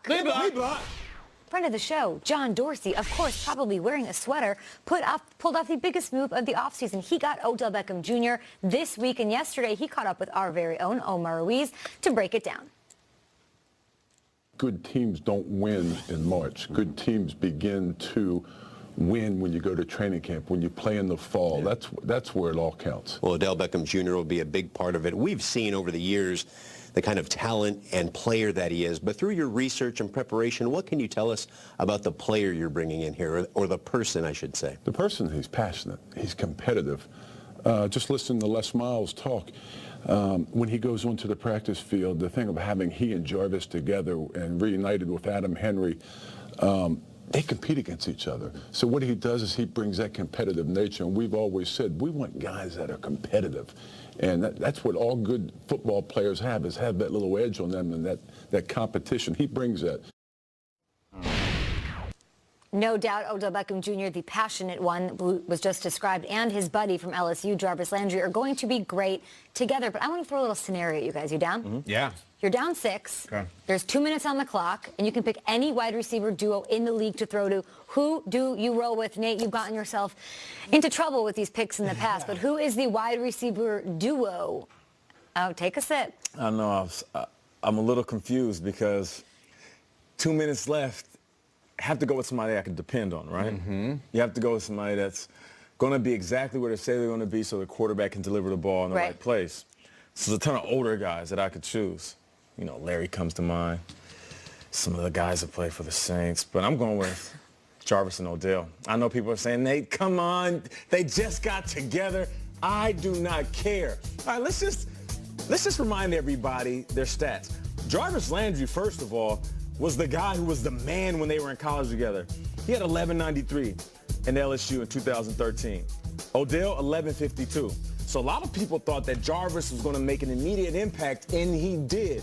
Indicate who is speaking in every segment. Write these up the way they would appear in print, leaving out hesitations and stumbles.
Speaker 1: block.
Speaker 2: Lead block.
Speaker 1: Friend of the show, John Dorsey, of course, probably wearing a sweater, pulled off the biggest move of the offseason. He got Odell Beckham Jr. this week, and yesterday he caught up with our very own Omar Ruiz to break it down.
Speaker 3: Good teams don't win in March. Good teams begin to win when you go to training camp, when you play in the fall.
Speaker 4: Yeah.
Speaker 3: That's where it all counts.
Speaker 4: Well, Odell Beckham Jr. will be a big part of it. We've seen over the years the kind of talent and player that he is. But through your research and preparation, what can you tell us about the player you're bringing in here, or the person, I should say?
Speaker 3: The person, he's passionate. He's competitive. Just listen to Les Miles talk. When he goes onto the practice field, the thing of having he and Jarvis together and reunited with Adam Henry, they compete against each other. So what he does is he brings that competitive nature, and we've always said we want guys that are competitive. And that's what all good football players have that little edge on them and that competition. He brings that.
Speaker 1: No doubt Odell Beckham Jr., the passionate one who was just described, and his buddy from LSU, Jarvis Landry, are going to be great together. But I want to throw a little scenario at you guys. You down?
Speaker 2: Mm-hmm. Yeah.
Speaker 1: You're down 6.
Speaker 2: Okay.
Speaker 1: There's 2 minutes on the clock, and you can pick any wide receiver duo in the league to throw to. Who do you roll with? Nate, you've gotten yourself into trouble with these picks in the past, but who is the wide receiver duo? Oh, take a sip.
Speaker 5: I know. I'm a little confused because 2 minutes left. Have to go with somebody I can depend on, right? Mm-hmm. You have to go with somebody that's going to be exactly where they say they're going to be so the quarterback can deliver the ball in the right place. So there's a ton of older guys that I could choose. You know, Larry comes to mind. Some of the guys that play for the Saints. But I'm going with Jarvis and Odell. I know people are saying, Nate, come on. They just got together. I do not care. All right, let's just remind everybody their stats. Jarvis Landry, first of all, was the guy who was the man when they were in college together. He had 1193 in LSU in 2013. Odell, 1152. So a lot of people thought that Jarvis was going to make an immediate impact, and he did.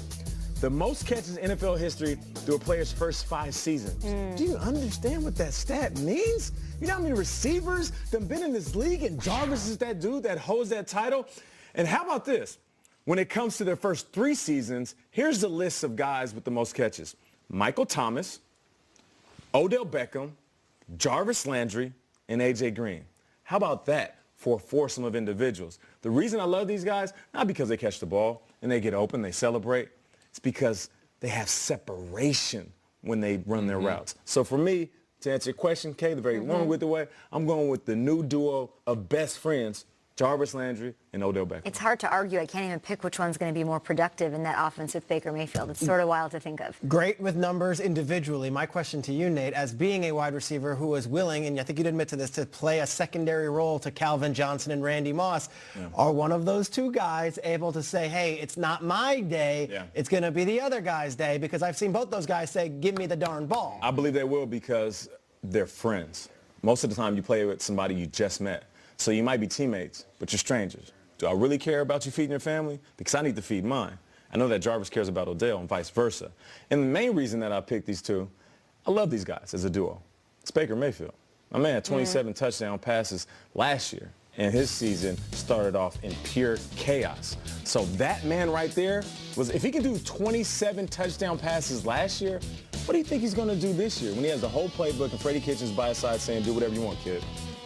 Speaker 5: The most catches in NFL history through a player's first 5 seasons. Do you understand what that stat means? You know how many receivers that have been in this league, and Jarvis is that dude that holds that title? And how about this? When it comes to their first 3 seasons, here's the list of guys with the most catches. Michael Thomas, Odell Beckham, Jarvis Landry, and A.J. Green. How about that for a foursome of individuals? The reason I love these guys, not because they catch the ball and they get open, they celebrate. It's because they have separation when they run their routes. So for me, to answer your question, Kay, the very long-winded way, I'm going with the new duo of best friends, Jarvis Landry and Odell Beckham.
Speaker 1: It's hard to argue. I can't even pick which one's going to be more productive in that offense with Baker Mayfield. It's sort of wild to think of.
Speaker 6: Great with numbers individually. My question to you, Nate, as being a wide receiver who is willing, and I think you'd admit to this, to play a secondary role to Calvin Johnson and Randy Moss, are one of those two guys able to say, hey, it's not my day, it's going to be the other guy's day? Because I've seen both those guys say, give me the darn ball.
Speaker 5: I believe they will because they're friends. Most of the time you play with somebody you just met. So you might be teammates, but you're strangers. Do I really care about you feeding your family? Because I need to feed mine. I know that Jarvis cares about Odell and vice versa. And the main reason that I picked these two, I love these guys as a duo. It's Baker Mayfield. My man had 27 touchdown passes last year, and his season started off in pure chaos. So that man right there was, if he can do 27 touchdown passes last year, what do you think he's going to do this year when he has the whole playbook and Freddie Kitchens by his side saying, do whatever you want, kid?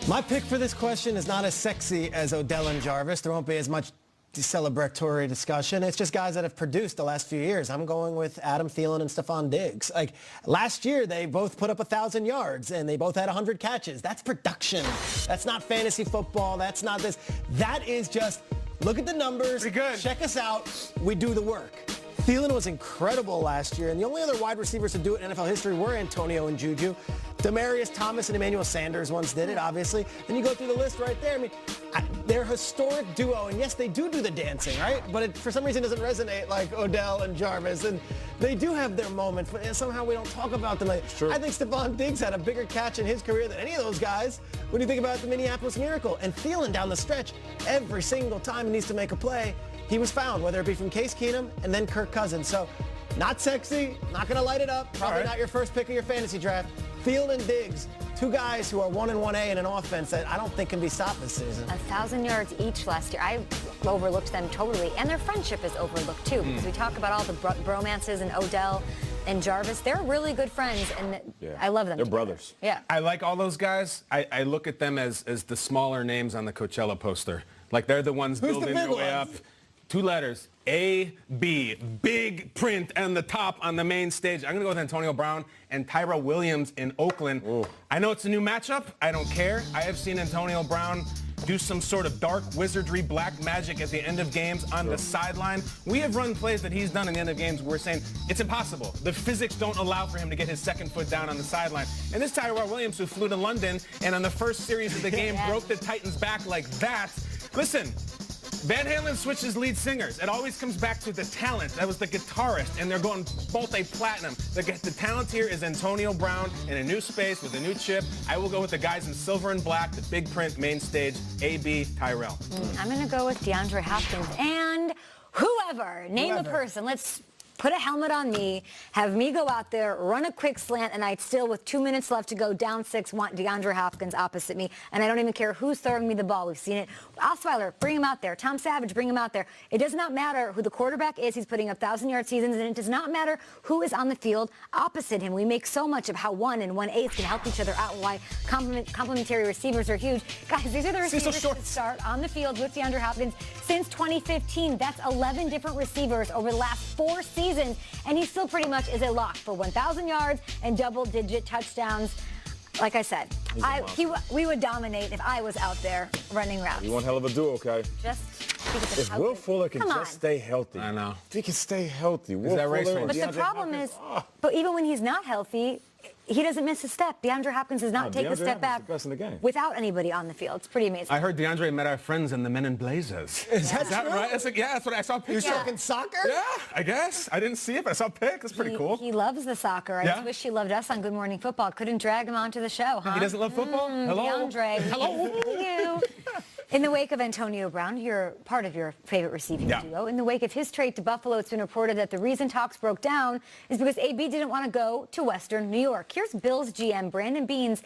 Speaker 6: My pick for this question is not as sexy as Odell and Jarvis. There won't be as much celebratory discussion. It's just guys that have produced the last few years. I'm going with Adam Thielen and Stephon Diggs. Like last year, they both put up 1,000 yards and they both had 100 catches. That's production. That's not fantasy football. That's not this. That is just look at the numbers.
Speaker 2: Pretty good.
Speaker 6: Check us out. We do the work. Thielen was incredible last year, and the only other wide receivers to do it in NFL history were Antonio and Juju. Demarius Thomas and Emmanuel Sanders once did it, obviously. And you go through the list right there. I mean, they're a historic duo, and yes, they do the dancing, right? But it, for some reason, doesn't resonate like Odell and Jarvis. And they do have their moments, but somehow we don't talk about them. Like, I think Stephon Diggs had a bigger catch in his career than any of those guys when you think about the Minneapolis Miracle. And Thielen down the stretch, every single time he needs to make a play, he was found, whether it be from Case Keenum and then Kirk Cousins. So not sexy, not going to light it up, probably not your first pick of your fantasy draft. Thielen and Diggs, two guys who are 1 and 1A in an offense that I don't think can be stopped this season.
Speaker 1: 1,000 yards each last year. I overlooked them totally, and their friendship is overlooked too, because we talk about all the bromances and Odell and Jarvis, they're really good friends, and I love them.
Speaker 5: They're
Speaker 1: together.
Speaker 5: brothers.
Speaker 1: Yeah.
Speaker 2: I like all those guys. I look at them as the smaller names on the Coachella poster. Like they're the ones
Speaker 6: Who's the
Speaker 2: building
Speaker 6: big
Speaker 2: their way up.
Speaker 6: ones?
Speaker 2: 2 letters, A-B, big print on the top on the main stage. I'm going to go with Antonio Brown and Tyrell Williams in Oakland.
Speaker 5: Ooh.
Speaker 2: I know it's a new matchup. I don't care. I have seen Antonio Brown do some sort of dark wizardry, black magic at the end of games on the sideline. We have run plays that he's done in the end of games where we're saying it's impossible. The physics don't allow for him to get his second foot down on the sideline. And this Tyrell Williams, who flew to London and on the first series of the game broke the Titans back like that. Listen, Van Halen switches lead singers. It always comes back to the talent. That was the guitarist, and they're going multi-platinum. The talent here is Antonio Brown in a new space with a new chip. I will go with the guys in silver and black, the big print main stage, A.B. Tyrell.
Speaker 1: I'm going to go with DeAndre Hopkins and whoever. Name a person. Let's put a helmet on me, have me go out there, run a quick slant, and I'd still, with 2 minutes left to go, down 6, want DeAndre Hopkins opposite me, and I don't even care who's throwing me the ball. We've seen it. Osweiler, bring him out there. Tom Savage, bring him out there. It does not matter who the quarterback is. He's putting up 1,000-yard seasons, and it does not matter who is on the field opposite him. We make so much of how 1 and 1/8 can help each other out, and why complementary receivers are huge. Guys, these are the receivers to start on the field with DeAndre Hopkins since 2015. That's 11 different receivers over the last 4 seasons. And he still pretty much is a lock for 1,000 yards and double-digit touchdowns. Like I said, we would dominate if I was out there running routes.
Speaker 5: You one hell of a duo, okay?
Speaker 1: Just because of
Speaker 5: If
Speaker 1: how
Speaker 5: Will
Speaker 1: good-
Speaker 5: Fuller can
Speaker 1: Come
Speaker 5: just
Speaker 1: on.
Speaker 5: stay healthy.
Speaker 2: I know.
Speaker 5: If he can stay healthy. Will
Speaker 2: that
Speaker 5: Fuller
Speaker 2: race
Speaker 5: and
Speaker 2: horse?
Speaker 1: But the
Speaker 5: DeAndre
Speaker 1: problem
Speaker 5: Hopkins,
Speaker 1: is, but even when he's not healthy, he doesn't miss a step. DeAndre Hopkins does not take a
Speaker 5: DeAndre
Speaker 1: step
Speaker 5: Hopkins
Speaker 1: back
Speaker 5: is the best in the game.
Speaker 1: without anybody on the field. It's pretty amazing.
Speaker 2: I heard DeAndre met our friends in the Men in Blazers.
Speaker 6: Is that true?
Speaker 2: right? That's what I saw.
Speaker 6: You're
Speaker 2: Pictures.
Speaker 6: talking soccer?
Speaker 2: Yeah, I guess. I didn't see it, but I saw a pic. That's pretty cool.
Speaker 1: He loves the soccer. I
Speaker 2: Yeah?
Speaker 1: just wish he loved us on Good Morning Football. Couldn't drag him onto the show, huh?
Speaker 2: He doesn't love football? Hello?
Speaker 1: DeAndre.
Speaker 2: Hello?
Speaker 1: You. In the wake of Antonio Brown, you're part of your favorite receiving duo. In the wake of his trade to Buffalo, it's been reported that the reason talks broke down is because AB didn't want to go to Western New York. Here's Bills GM Brandon Beane's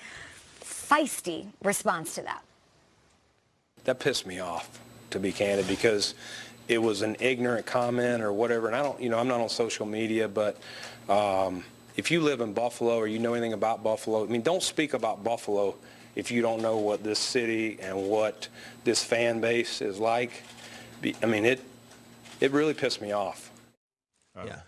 Speaker 1: feisty response to that.
Speaker 7: That pissed me off, to be candid, because it was an ignorant comment or whatever. And I don't, I'm not on social media, but if you live in Buffalo or you know anything about Buffalo, don't speak about Buffalo if you don't know what this city and what this fan base is like. It really pissed me off.
Speaker 6: Yeah.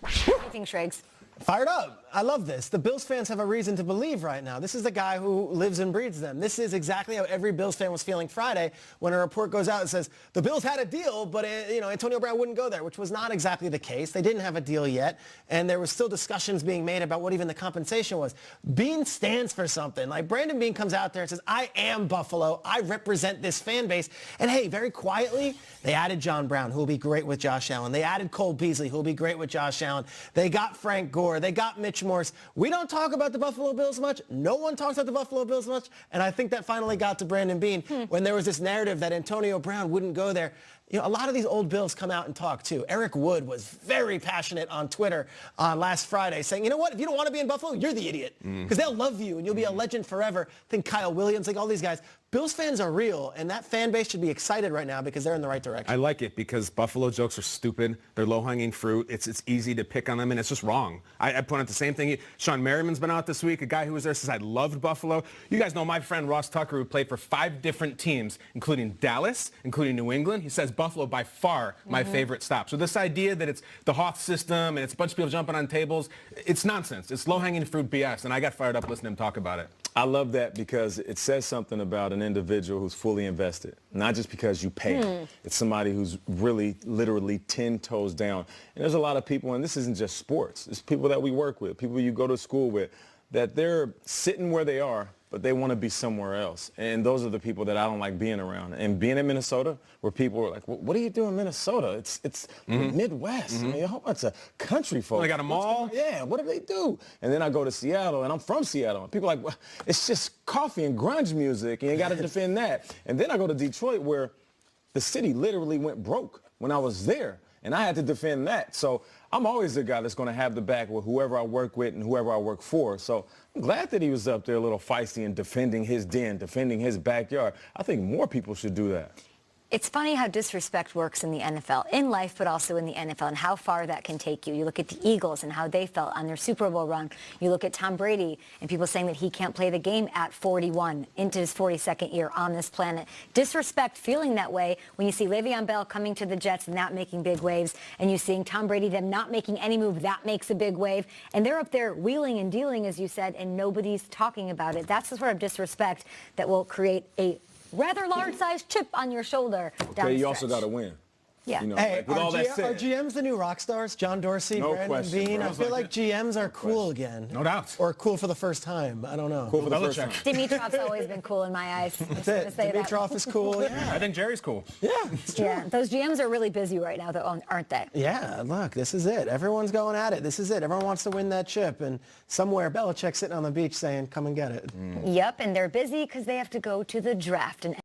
Speaker 1: What do you think, Shregs?
Speaker 6: Fired up. I love this. The Bills fans have a reason to believe right now. This is the guy who lives and breathes them. This is exactly how every Bills fan was feeling Friday when a report goes out and says the Bills had a deal, but Antonio Brown wouldn't go there, which was not exactly the case. They didn't have a deal yet, and there was still discussions being made about what even the compensation was. Beane stands for something. Like Brandon Beane comes out there and says, I am Buffalo. I represent this fan base. And hey, very quietly, they added John Brown, who will be great with Josh Allen. They added Cole Beasley, who will be great with Josh Allen. They got Frank Gore. They got Mitch Morse. We don't talk about the Buffalo Bills much. No one talks about the Buffalo Bills much. And I think that finally got to Brandon Beane when there was this narrative that Antonio Brown wouldn't go there. A lot of these old Bills come out and talk too. Eric Wood was very passionate on Twitter last Friday saying, you know what, if you don't want to be in Buffalo, you're the idiot. Because they'll love you and you'll be a legend forever. Think Kyle Williams, all these guys. Bills fans are real, and that fan base should be excited right now because they're in the right direction.
Speaker 2: I like it because Buffalo jokes are stupid. They're low-hanging fruit. It's easy to pick on them, and it's just wrong. I point out the same thing. Sean Merriman's been out this week. A guy who was there says, I loved Buffalo. You guys know my friend Ross Tucker, who played for 5 different teams, including Dallas, including New England. He says Buffalo by far my favorite stop. So this idea that it's the Hoth system and it's a bunch of people jumping on tables, it's nonsense. It's low-hanging fruit BS, and I got fired up listening to him talk about it.
Speaker 5: I love that because it says something about an individual who's fully invested, not just because you pay them. It's somebody who's really, literally 10 toes down. And there's a lot of people, and this isn't just sports. It's people that we work with, people you go to school with, that they're sitting where they are, but they want to be somewhere else. And those are the people that I don't like being around. And being in Minnesota, where people are like, what do you do in Minnesota? It's the Midwest. I mean, a whole bunch of country folks.
Speaker 2: They got a mall?
Speaker 5: Yeah, what do they do? And then I go to Seattle, and I'm from Seattle. And people are like, well, it's just coffee and grunge music, and you got to defend that. And then I go to Detroit, where the city literally went broke when I was there. And I had to defend that. So I'm always the guy that's going to have the back with whoever I work with and whoever I work for. So I'm glad that he was up there a little feisty and defending his den, defending his backyard. I think more people should do that.
Speaker 1: It's funny how disrespect works in the NFL, in life, but also in the NFL, and how far that can take you. You look at the Eagles and how they felt on their Super Bowl run. You look at Tom Brady and people saying that he can't play the game at 41 into his 42nd year on this planet. Disrespect feeling that way when you see Le'Veon Bell coming to the Jets and not making big waves, and you seeing Tom Brady, them not making any move, that makes a big wave. And they're up there wheeling and dealing, as you said, and nobody's talking about it. That's the sort of disrespect that will create a rather large-sized chip on your shoulder down the
Speaker 5: You
Speaker 1: stretch.
Speaker 5: also got to win.
Speaker 1: Yeah.
Speaker 5: You know,
Speaker 6: Hey,
Speaker 5: like, with all that
Speaker 6: are
Speaker 5: said,
Speaker 6: GMs the new rock stars? John Dorsey,
Speaker 5: No
Speaker 6: Brandon
Speaker 5: question,
Speaker 6: Bean.
Speaker 5: bro.
Speaker 6: I feel like GMs are cool again.
Speaker 2: No doubt.
Speaker 6: Or cool for the first time. I don't know.
Speaker 5: cool for the first
Speaker 2: Belichick.
Speaker 5: time.
Speaker 1: Dimitrov's always been cool in my eyes. I'm just
Speaker 6: That's
Speaker 1: gonna
Speaker 6: it.
Speaker 1: say that.
Speaker 6: Dimitrov is cool. Yeah.
Speaker 2: I think Jerry's cool.
Speaker 6: Yeah, it's true.
Speaker 1: Yeah, those GMs are really busy right now, though, aren't they?
Speaker 6: Yeah, look, this is it. Everyone's going at it. This is it. Everyone wants to win that chip. And somewhere, Belichick's sitting on the beach saying, come and get it.
Speaker 1: Yep, and they're busy because they have to go to the draft. And